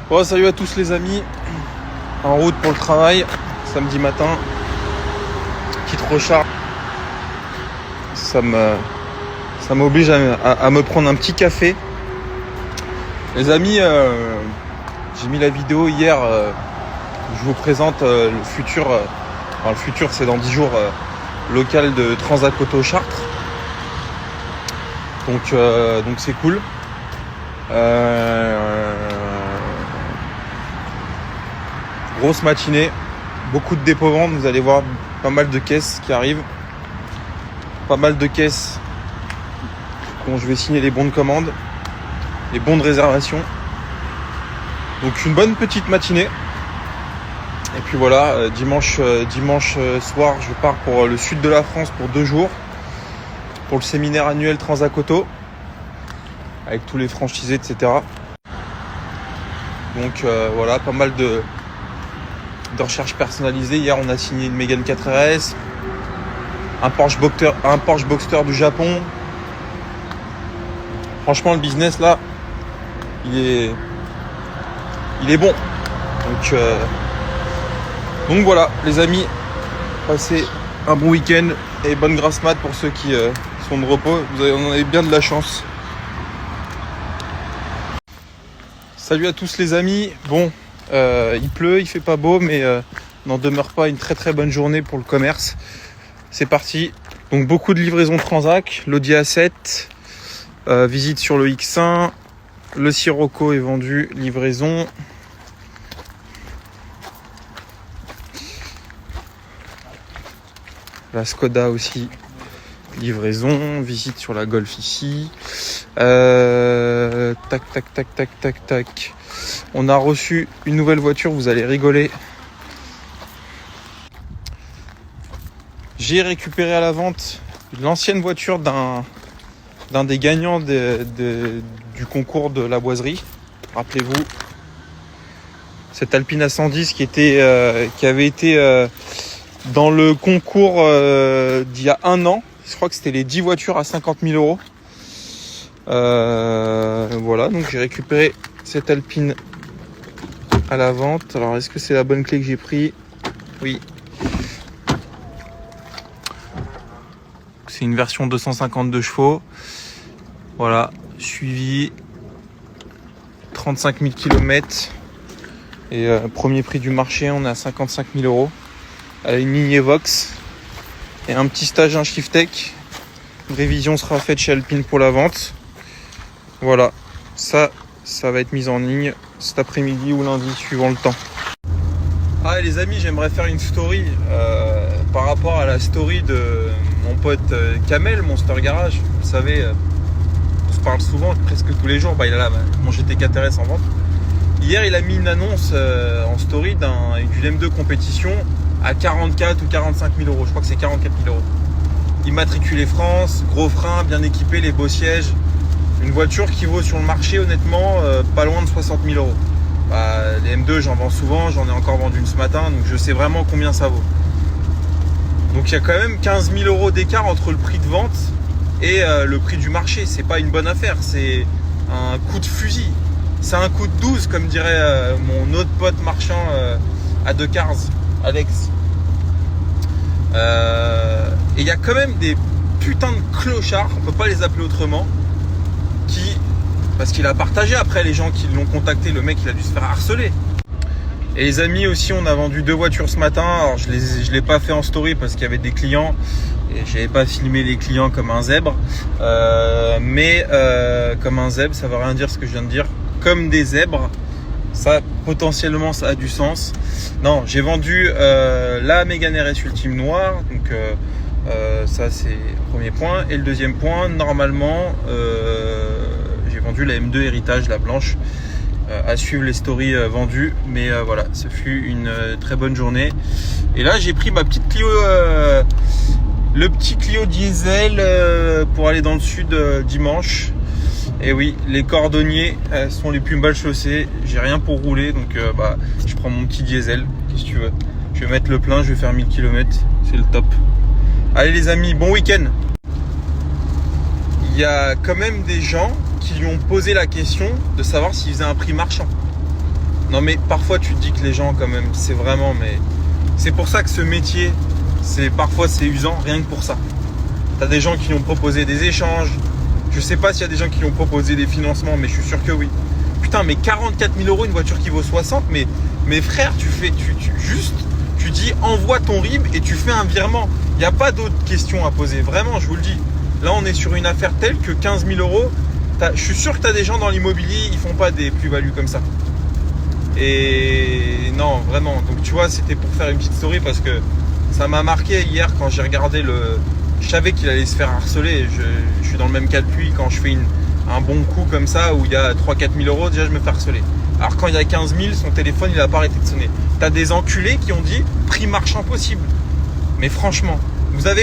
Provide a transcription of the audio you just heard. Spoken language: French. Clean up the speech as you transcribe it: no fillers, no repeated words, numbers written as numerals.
Bon, salut à tous les amis, en route pour le travail, samedi matin, petite recharge. Ça m'oblige à me prendre un petit café. Les amis, j'ai mis la vidéo hier, je vous présente le futur, le futur c'est dans 10 jours, local de Transac Auto Chartres. Donc c'est cool. Grosse matinée, beaucoup de dépôt-ventes, vous allez voir pas mal de caisses qui arrivent. Pas mal de caisses dont je vais signer les bons de commande, les bons de réservation. Donc une bonne petite matinée. Et puis voilà, dimanche soir, je pars pour le sud de la France pour 2 jours. Pour le séminaire annuel Transac Auto. Avec tous les franchisés, etc. Donc voilà, pas mal de recherches personnalisées. Hier, on a signé une Mégane 4RS, un Porsche Boxster du Japon. Franchement, le business là, il est bon. Donc voilà, les amis, passez un bon week-end et bonne grasse mat pour ceux qui sont de repos. Vous en avez bien de la chance. Salut à tous les amis. Bon, il pleut, il fait pas beau, mais n'en demeure pas une très très bonne journée pour le commerce. C'est parti. Donc beaucoup de livraisons Transac, l'Audi A7, visite sur le X1, le Sirocco est vendu, livraison. La Skoda aussi, livraison, visite sur la Golf ici. Tac. On a reçu une nouvelle voiture, vous allez rigoler. J'ai récupéré à la vente l'ancienne voiture d'un des gagnants du concours de la boiserie. Rappelez-vous, cette Alpine A110 qui avait été dans le concours d'il y a 1 an. Je crois que c'était les 10 voitures à 50 000 euros. Voilà, donc j'ai récupéré cette Alpine à la vente. Alors, est-ce que c'est la bonne clé que j'ai pris? Oui. C'est une version 252 chevaux. Voilà, suivi 35 000 km. Et premier prix du marché, on est à 55 000 euros. Elle a une ligne Evox et un petit stage, un Shiftech. Une révision sera faite chez Alpine pour la vente. Voilà, ça va être mis en ligne cet après-midi ou lundi, suivant le temps. Ah, les amis, j'aimerais faire une story par rapport à la story de mon pote Kamel, Monster Garage. Vous savez, on se parle souvent, presque tous les jours. Il a là mon GT 4RS en vente. Hier, il a mis une annonce en story d'une M2 compétition à 44 ou 45 000 euros. Je crois que c'est 44 000 euros. Immatriculé France, gros frein, bien équipé, les beaux sièges. Une voiture qui vaut sur le marché, honnêtement, pas loin de 60 000 euros. Les M2, j'en vends souvent, j'en ai encore vendu une ce matin, donc je sais vraiment combien ça vaut. Donc il y a quand même 15 000 euros d'écart entre le prix de vente et le prix du marché. C'est pas une bonne affaire, c'est un coup de fusil. C'est un coup de 12, comme dirait mon autre pote marchand à deux cars, Alex. Et il y a quand même des putains de clochards, on peut pas les appeler autrement, parce qu'il a partagé après les gens qui l'ont contacté, le mec il a dû se faire harceler. Et les amis aussi, on a vendu 2 voitures ce matin. Alors je l'ai pas fait en story parce qu'il y avait des clients et j'avais pas filmé les clients comme un zèbre. Mais comme un zèbre, ça veut rien dire ce que je viens de dire. Comme des zèbres, ça potentiellement ça a du sens. Non, j'ai vendu la Mégane RS Ultime Noire, donc ça c'est le premier point. Et le deuxième point, normalement, j'ai vendu la M2 Héritage, la blanche. À suivre les stories vendues, mais voilà, ce fut une très bonne journée. Et là j'ai pris ma petite Clio, le petit Clio diesel pour aller dans le sud dimanche. Et oui, les cordonniers sont les plus mal chaussés, j'ai rien pour rouler, donc je prends mon petit diesel. Qu'est-ce que tu veux, je vais mettre le plein, je vais faire 1000 km, c'est le top. Allez les amis, bon week-end. Il y a quand même des gens qui lui ont posé la question de savoir s'il faisait un prix marchand. Non mais parfois tu te dis que les gens quand même, c'est vraiment, mais c'est pour ça que ce métier, parfois c'est usant, rien que pour ça. T'as des gens qui lui ont proposé des échanges. Je sais pas s'il y a des gens qui lui ont proposé des financements, mais je suis sûr que oui. Putain, mais 44 000 euros, une voiture qui vaut 60, mais frère, tu dis envoie ton RIB et tu fais un virement. Il n'y a pas d'autres questions à poser. Vraiment, je vous le dis. Là, on est sur une affaire telle que 15 000 euros, je suis sûr que tu as des gens dans l'immobilier, ils font pas des plus-values comme ça. Et non, vraiment. Donc tu vois, c'était pour faire une petite story parce que ça m'a marqué hier quand j'ai regardé je savais qu'il allait se faire harceler. Je suis dans le même cas que lui quand je fais un bon coup comme ça où il y a 3-4 000 euros, déjà je me fais harceler. Alors quand il y a 15 000, son téléphone il a pas arrêté de sonner. T'as des enculés qui ont dit prix marchand possible. Mais franchement, vous avez